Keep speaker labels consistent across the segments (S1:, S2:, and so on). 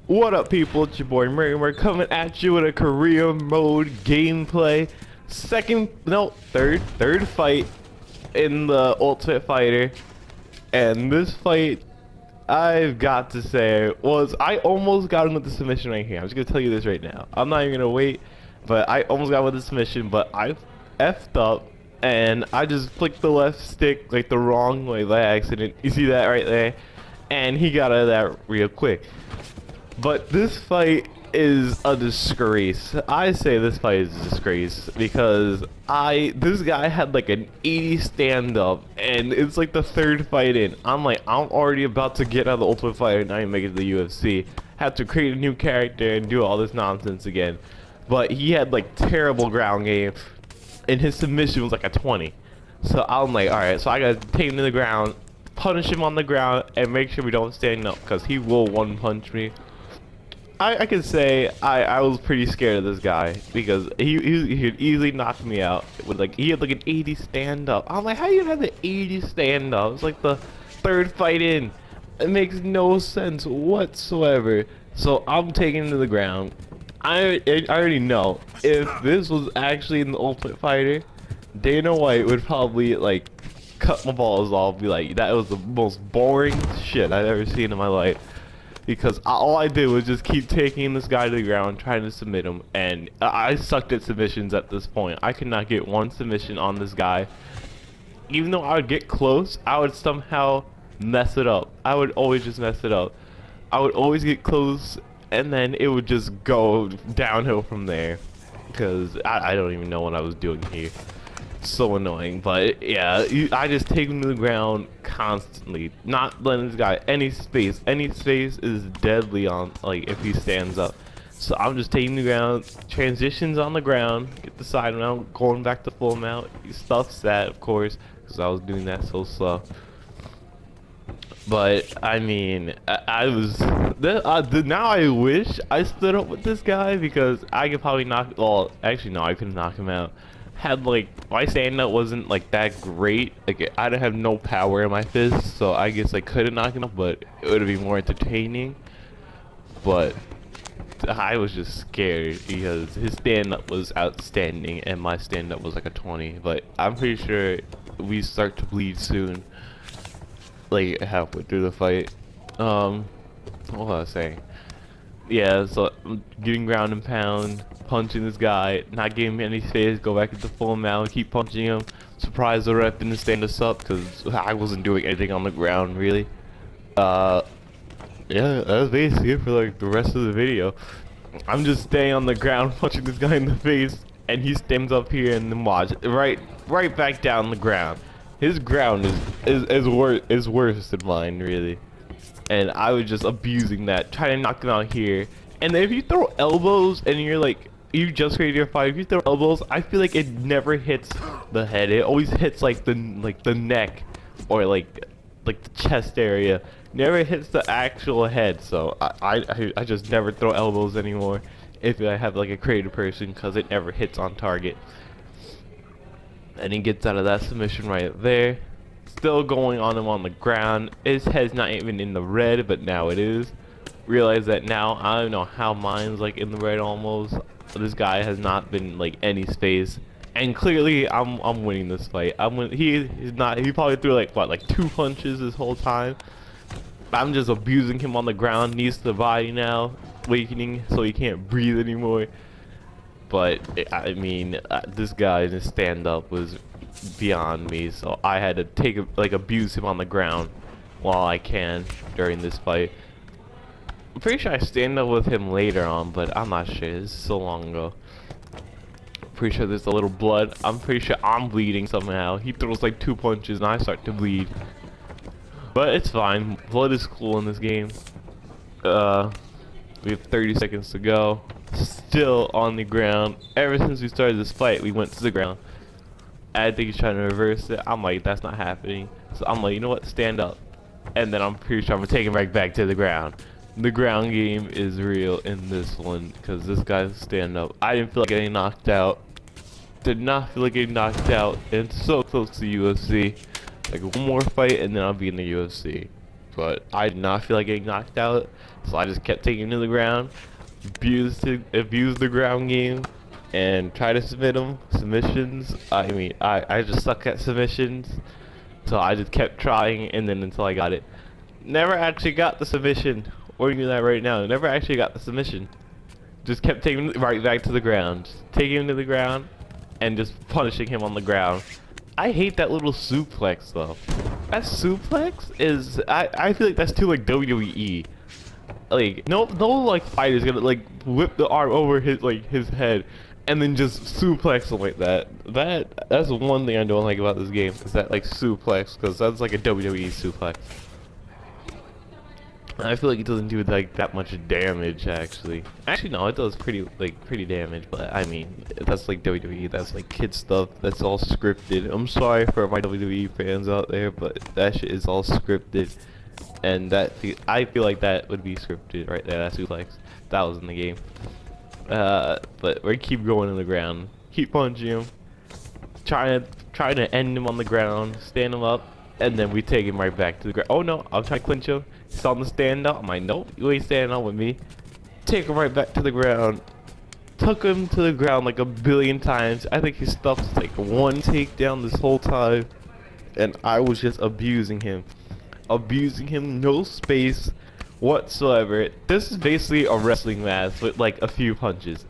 S1: What up, people? It's your boy MertyMere coming at you with a career mode gameplay. Third fight in the Ultimate Fighter. And this fight, I've got to say, I almost got him with the submission right here. I'm just gonna tell you this right now. I'm not even gonna wait, but I almost got with the submission, but I effed up and I just flicked the left stick like the wrong way by accident. You see that right there? And he got out of that real quick. But this fight is a disgrace. I say this fight is a disgrace because this guy had like an 80 stand up and it's like the third fight in. I'm already about to get out of the Ultimate Fighter and I ain't make it to the UFC. Have to create a new character and do all this nonsense again. But he had like terrible ground game and his submission was like a 20. So I'm like, alright, so I gotta take him to the ground, punish him on the ground, and make sure we don't stand up because he will one punch me. I can say I was pretty scared of this guy because he could easily knock me out with he had like an 80 stand up. I'm like, how do you have the 80 stand up? It's like the third fight in. It makes no sense whatsoever. So I'm taking him to the ground. I already know if this was actually in the Ultimate Fighter, Dana White would probably like cut my balls off, be like, that was the most boring shit I've ever seen in my life. Because all I did was just keep taking this guy to the ground, trying to submit him, and I sucked at submissions at this point. I could not get one submission on this guy. Even though I would get close, I would somehow mess it up. I would always just mess it up. I would always get close, and then it would just go downhill from there. Because I don't even know what I was doing here. So annoying. But yeah, I just take him to the ground constantly, not letting this guy any space. Any space is deadly on, like, if he stands up. So I'm just taking the ground, transitions on the ground, get the side mount, going back to full mount. He stuffs that, of course, because I was doing that so slow. But I mean, I was now I wish I stood up with this guy because I could probably knock. Well, actually no, I couldn't knock him out. Had like my stand up wasn't like that great. Like I'd have no power in my fist, so I guess I couldn't knock him out, but it would have been more entertaining. But I was just scared because his stand up was outstanding and my stand up was like a 20. But I'm pretty sure we start to bleed soon, like halfway through the fight. What was I saying? Yeah, so I'm getting ground and pound, punching this guy, not giving me any space, go back into full mount, keep punching him. Surprise the ref didn't stand us up because I wasn't doing anything on the ground really. Yeah, that was basically it for like the rest of the video. I'm just staying on the ground, punching this guy in the face, and he stands up here and then watch right back down the ground. His ground is worse than mine really. And I was just abusing that, trying to knock him out here. And if you throw elbows and you're like, you just created your fight, if you throw elbows, I feel like it never hits the head. It always hits like the neck or like the chest area. Never hits the actual head. So I just never throw elbows anymore if I have like a creative person because it never hits on target. And he gets out of that submission right there. Still going on him on the ground. His head's not even in the red, but now it is. Realize that now. I don't know how mine's like in the red almost. This guy has not been like any space, and clearly I'm winning this fight. He's not. He probably threw like what, like 2 punches this whole time. I'm just abusing him on the ground. Knees to the body now, weakening so he can't breathe anymore. But I mean, this guy's stand up was beyond me, so I had to abuse him on the ground while I can during this fight. I'm pretty sure I stand up with him later on, but I'm not sure. This is so long ago. Pretty sure there's a little blood. I'm pretty sure I'm bleeding somehow. He throws like 2 punches and I start to bleed. But it's fine. Blood is cool in this game. We have 30 seconds to go. Still on the ground. Ever since we started this fight, we went to the ground. I think he's trying to reverse it. I'm like, that's not happening. So I'm like, you know what? Stand up. And then I'm pretty sure I'm gonna take him right back to the ground. The ground game is real in this one because this guy's stand up. I didn't feel like getting knocked out. Did not feel like getting knocked out. And so close to UFC. Like one more fight and then I'll be in the UFC. but I did not feel like getting knocked out, so I just kept taking him to the ground, abused the ground game, and try to submit him. Submissions. I mean, I just suck at submissions, so I just kept trying, and then until I got it. Never actually got the submission. Warning you that right now. Never actually got the submission. Just kept taking him right back to the ground. Just taking him to the ground and just punishing him on the ground. I hate that little suplex though. That suplex is I feel like that's too like WWE. Like no like fighter's gonna like whip the arm over his head and then just suplex him like that. That's one thing I don't like about this game is that like suplex, because that's like a WWE suplex. I feel like it doesn't do like that much damage actually. Actually no, it does pretty damage, but I mean that's like WWE, that's like kid stuff, that's all scripted. I'm sorry for my WWE fans out there, but that shit is all scripted, and I feel like that would be scripted right there. That suplex, that was in the game. But we keep going in the ground, keep punching him, trying to end him on the ground, stand him up, and then we take him right back to the ground. Oh no, I'm trying to clinch him. He's on the stand up. I'm like, nope, you ain't standing up with me. Take him right back to the ground. Took him to the ground like a billion times. I think he stuffed like one takedown this whole time, and I was just abusing him, no space whatsoever. This is basically a wrestling match with like a few punches,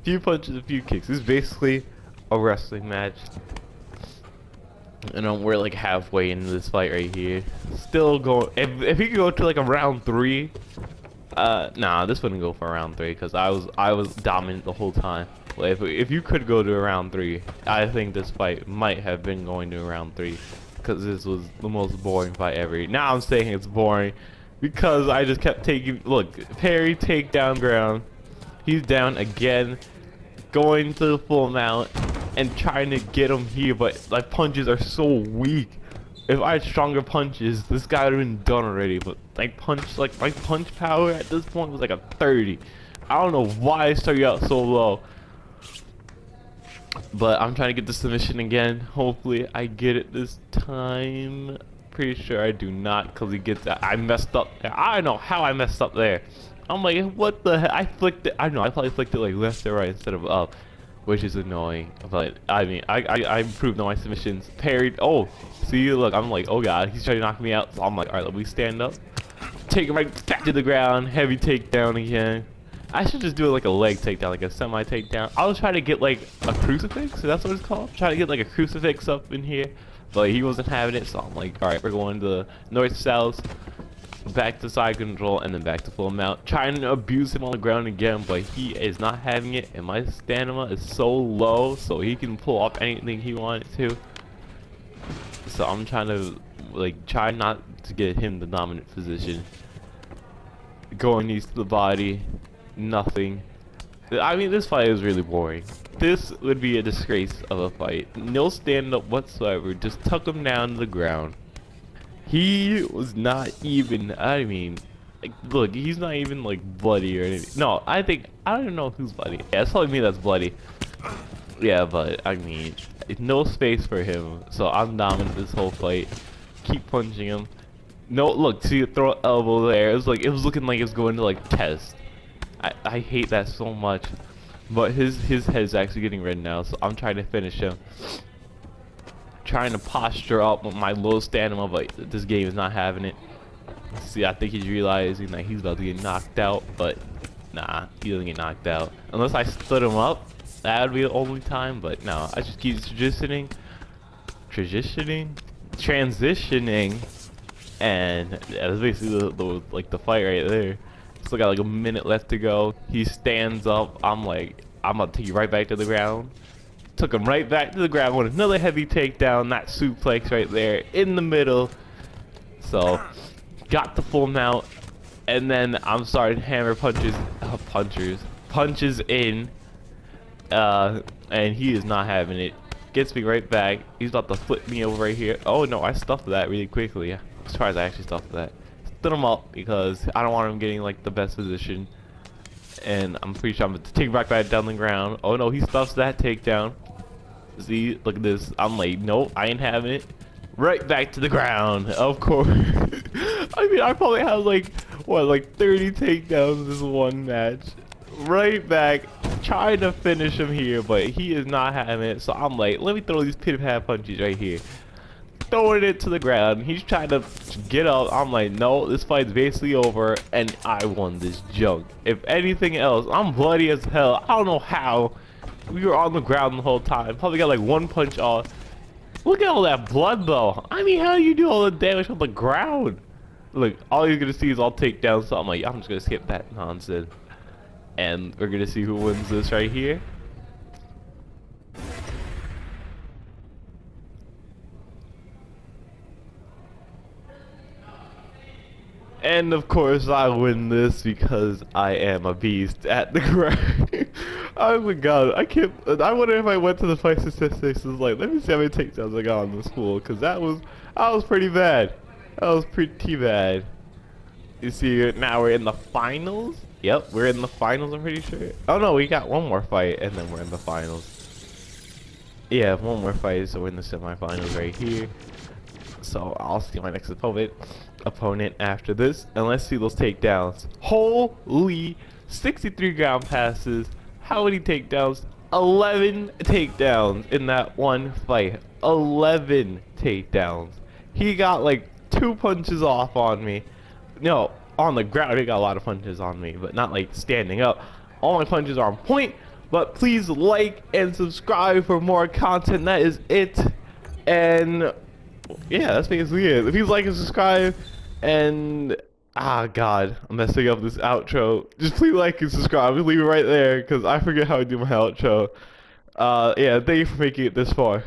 S1: a few kicks. This is basically a wrestling match. And we're like halfway into this fight right here. Still going. If he could go to like a round 3, nah, this wouldn't go for round 3 because I was dominant the whole time. Well, if you could go to a round 3, I think this fight might have been going to a round 3 because this was the most boring fight ever. Now I'm saying it's boring because I just kept taking. Look, parry, takedown, ground. He's down again, going to the full mount and trying to get him here, but my punches are so weak. If I had stronger punches, this guy would have been done already. But my punch power at this point was like a 30. I don't know why I started out so low. But I'm trying to get the submission again. Hopefully I get it this time. Pretty sure I do not, because he gets that. I messed up there. I don't know how I messed up there. I'm like, what the heck? I flicked it. I don't know. I probably flicked it like left or right instead of up, which is annoying. But I mean, I improved on my submissions. Parried. Oh, see, look, I'm like, oh god, he's trying to knock me out. So I'm like, all right, let me stand up, take him right back to the ground, heavy takedown again. I should just do it like a leg takedown, like a semi takedown. I was trying to get like a crucifix, so that's what it's called. Trying to get like a crucifix up in here, but he wasn't having it. So I'm like, all right, we're going to north south, back to side control, and then back to full mount. Trying to abuse him on the ground again, but he is not having it, and my stamina is so low, so he can pull off anything he wanted to. So I'm trying to try not to get him the dominant position. Going knees to the body, nothing. I mean, this fight is really boring. This would be a disgrace of a fight. No stand up whatsoever. Just tuck him down to the ground. He was not even, I mean, like, look, he's not even like bloody or anything. No, I don't know who's bloody. Yeah, it's probably me that's bloody. Yeah, but I mean, no space for him. So I'm dominant this whole fight. Keep punching him. No, look, see, throw an elbow there. It was looking like it was going to like test. I hate that so much. But his head's actually getting red now, so I'm trying to finish him. Trying to posture up with my low stamina, but this game is not having it. See, I think he's realizing that he's about to get knocked out, but nah, he doesn't get knocked out. Unless I stood him up, that would be the only time, but no, I just keep transitioning, and yeah, that's basically the fight right there. Still got like a minute left to go. He stands up. I'm like, I'm about to take you right back to the ground. Took him right back to the ground with another heavy takedown. That suplex right there in the middle. So, got the full mount, and then I'm starting to hammer punches in, and he is not having it. Gets me right back. He's about to flip me over right here. Oh no, I stuffed that really quickly. I'm surprised I actually stuffed that. Stood him up because I don't want him getting like the best position, and I'm pretty sure I'm going to take him right back down the ground. Oh no, he stuffs that takedown. See, look at this. I'm like, nope, I ain't having it. right back to the ground, of course. I mean, I probably have like, what, like 30 takedowns this one match. Right back, trying to finish him here, but he is not having it. So I'm like, let me throw these pit-pat punches right here. Throwing it to the ground. He's trying to get up. I'm like, no, this fight's basically over, and I won this junk. If anything else, I'm bloody as hell. I don't know how. We were on the ground the whole time. Probably got like one punch off. Look at all that blood, though. I mean, how do you do all the damage on the ground? Look, all you're gonna see is all takedowns. So I'm like, I'm just gonna skip that nonsense, and we're gonna see who wins this right here. And of course I win this because I am a beast at the ground. Oh my god, I can't. I wonder if I went to the fight statistics and was like, let me see how many takedowns I got on this fool, because that was pretty bad. That was pretty bad. You see, now we're in the finals. Yep, we're in the finals. I'm pretty sure. Oh no, we got one more fight and then we're in the finals. Yeah, one more fight, so we're in the semifinals right here. So I'll see my next opponent after this, and let's see those takedowns. Holy, 63 ground passes. How many takedowns? 11 takedowns in that one fight. 11 takedowns. He got like 2 punches off on me. No, on the ground he got a lot of punches on me, but not like standing up. All my punches are on point. But please like and subscribe for more content. That is it. And yeah, that's basically it. Please like and subscribe. And god, I'm messing up this outro. Just please like and subscribe. Just leave it right there because I forget how to do my outro. Yeah, thank you for making it this far.